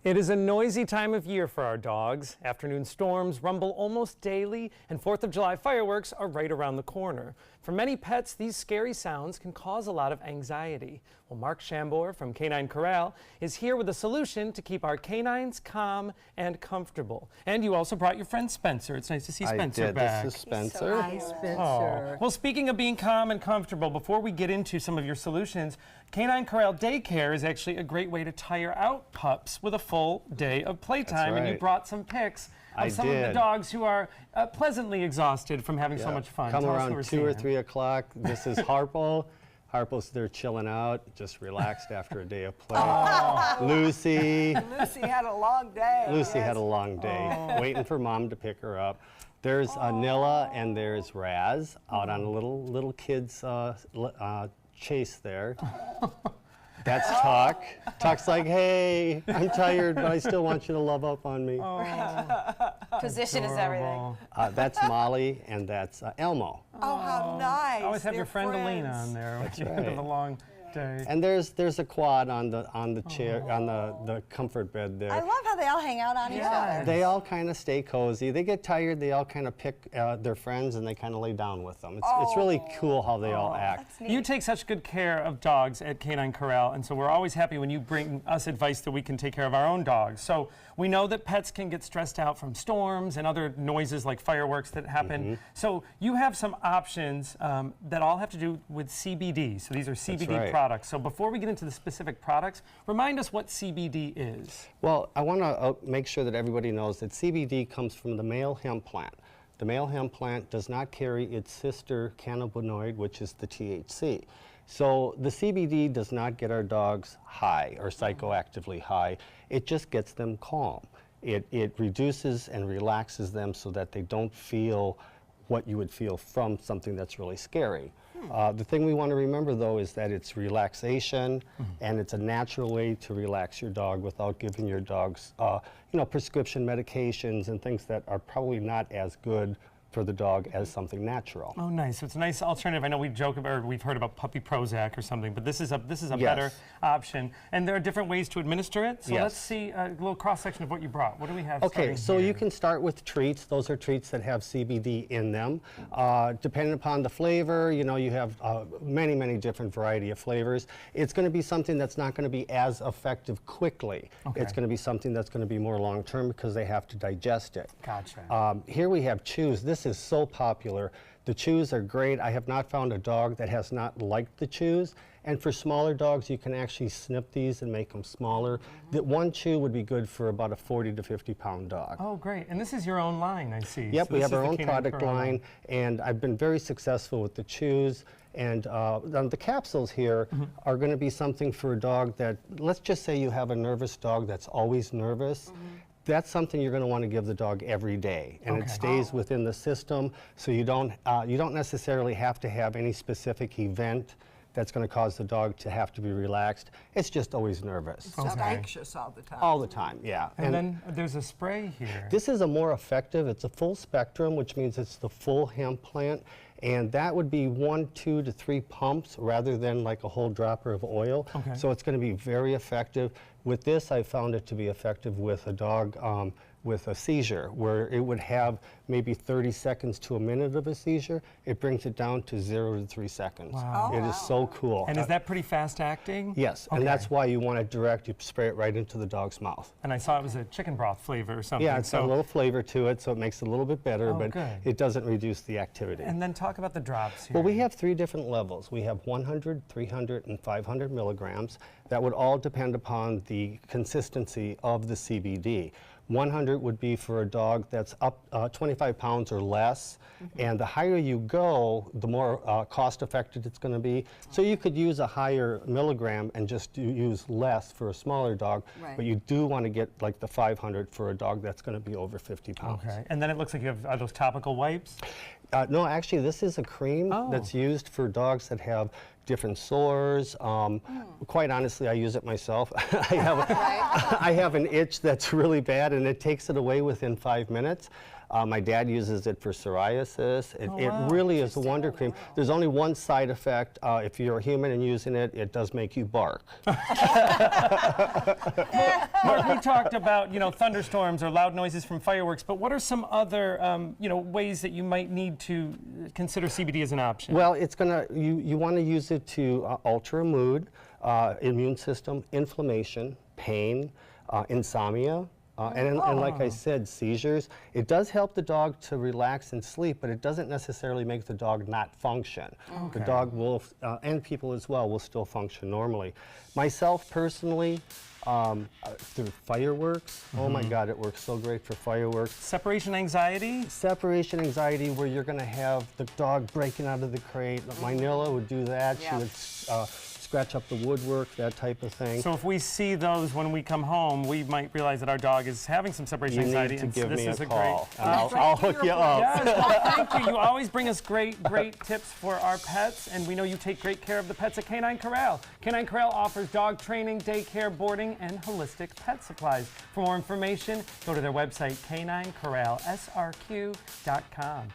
It is a noisy time of year for our dogs. Afternoon storms rumble almost daily, and 4th of July fireworks are right around the corner. For many pets, these scary sounds can cause a lot of anxiety. Well, Mark Shambor from K9 Korral is here with a solution to keep our canines calm and comfortable. And you also brought your friend Spencer. It's nice to see Spencer back. This is Spencer. Hi, Spencer. Oh. Well, speaking of being calm and comfortable, before we get into some of your solutions, K9 Korral Daycare is actually a great way to tire out pups with a full day of playtime. Right. And you brought some pics of some of the dogs who are pleasantly exhausted from having so much fun. Come around 2 or 3 o'clock. This is Harpo. Harpo's there chilling out, just relaxed after a day of play. Oh. Lucy. Lucy had a long day. Lucy had a long day, waiting for mom to pick her up. There's Nilla and there's Raz out on a little kid's chase there. That's Tuck. Tuck's like, hey, I'm tired, but I still want you to love up on me. Position is everything. That's Molly, and that's Elmo. Oh, how nice. Always have your friend friends. Alina on there. That's at the end of a long day. And there's a quad on the chair, on the comfort bed there. I love how they all hang out on each other. They all kind of stay cozy. They get tired, they all kind of pick their friends and they kind of lay down with them. It's really cool how they all act. You take such good care of dogs at K9 Korral, and so we're always happy when you bring us advice that we can take care of our own dogs. So we know that pets can get stressed out from storms and other noises like fireworks that happen. So you have some options that all have to do with CBD. So these are CBD products. So before we get into the specific products, remind us what CBD is. Well, I want to make sure that everybody knows that CBD comes from the male hemp plant. The male hemp plant does not carry its sister cannabinoid, which is the THC. So the CBD does not get our dogs high or psychoactively high. It just gets them calm. It reduces and relaxes them so that they don't feel what you would feel from something that's really scary. The thing we want to remember, though, is that it's relaxation, and it's a natural way to relax your dog without giving your dogs, prescription medications and things that are probably not as good for the dog as something natural. Oh, nice. So it's a nice alternative. I know we joke about, or we've heard about puppy Prozac or something, but this is a better option. And there are different ways to administer it. So let's see a little cross section of what you brought. What do we have? Okay, so here? you can start with treats. Those are treats that have CBD in them. Depending upon the flavor, you have many different variety of flavors. It's going to be something that's not going to be as effective quickly. It's going to be something that's going to be more long term because they have to digest it. Gotcha. Here we have chews. This is so popular. The chews are great. I have not found a dog that has not liked the chews. And for smaller dogs, you can actually snip these and make them smaller. That one chew would be good for about a 40 to 50 pound dog. Oh, great. And this is your own line, I see. Yep, so we have our own K9 product Korral line, and I've been very successful with the chews. And the capsules here are going to be something for a dog that, let's just say you have a nervous dog that's always nervous. That's something you're going to want to give the dog every day, and it stays within the system, so you don't necessarily have to have any specific event that's going to cause the dog to have to be relaxed. It's just always nervous. So anxious all the time. All the time, yeah. And then there's a spray here. This is a more effective, it's a full spectrum, which means it's the full hemp plant, and that would be 1, 2 to 3 pumps rather than like a whole dropper of oil. So it's going to be very effective. With this, I found it to be effective with a dog with a seizure, where it would have maybe 30 seconds to a minute of a seizure. It brings it down to 0 to 3 seconds. Wow. It is so cool. And is that pretty fast acting? Yes, and that's why you want it direct. You spray it right into the dog's mouth. And I saw it was a chicken broth flavor or something. Yeah, it's got a little flavor to it, so it makes it a little bit better, but it doesn't reduce the activity. And then talk about the drops here. Well, we have 3 different levels. We have 100, 300, and 500 milligrams. That would all depend upon the consistency of the CBD. 100 would be for a dog that's up 25 pounds or less, and the higher you go, the more cost-effective it's going to be. So you could use a higher milligram and just use less for a smaller dog, but you do want to get like the 500 for a dog that's going to be over 50 pounds. Okay, and then it looks like you have, are those topical wipes? No, actually, this is a cream that's used for dogs that have different sores. Quite honestly, I use it myself. I have an itch that's really bad, and it takes it away within 5 minutes. My dad uses it for psoriasis. It wow. really is a wonder cream. There's only one side effect. If you're a human and using it, it does make you bark. Mark, we talked about, thunderstorms or loud noises from fireworks, but what are some other, ways that you might need to consider CBD as an option? Well, you want to use it to alter mood, immune system, inflammation, pain, insomnia, and like I said, seizures. It does help the dog to relax and sleep, but it doesn't necessarily make the dog not function. The dog will, and people as well, will still function normally. Myself personally, through fireworks, oh my God, it works so great for fireworks. Separation anxiety? Separation anxiety, where you're going to have the dog breaking out of the crate. Manila would do that. Yeah. She would scratch up the woodwork, that type of thing. So if we see those when we come home, we might realize that our dog is having some separation You anxiety. need to and give this me is a great. call, and I'll hook you up. Yes, well, thank you. You always bring us great tips for our pets, and we know you take great care of the pets at K9 Korral. K9 Korral offers dog training, daycare, boarding, and holistic pet supplies. For more information, go to their website, K9KorralSRQ.com.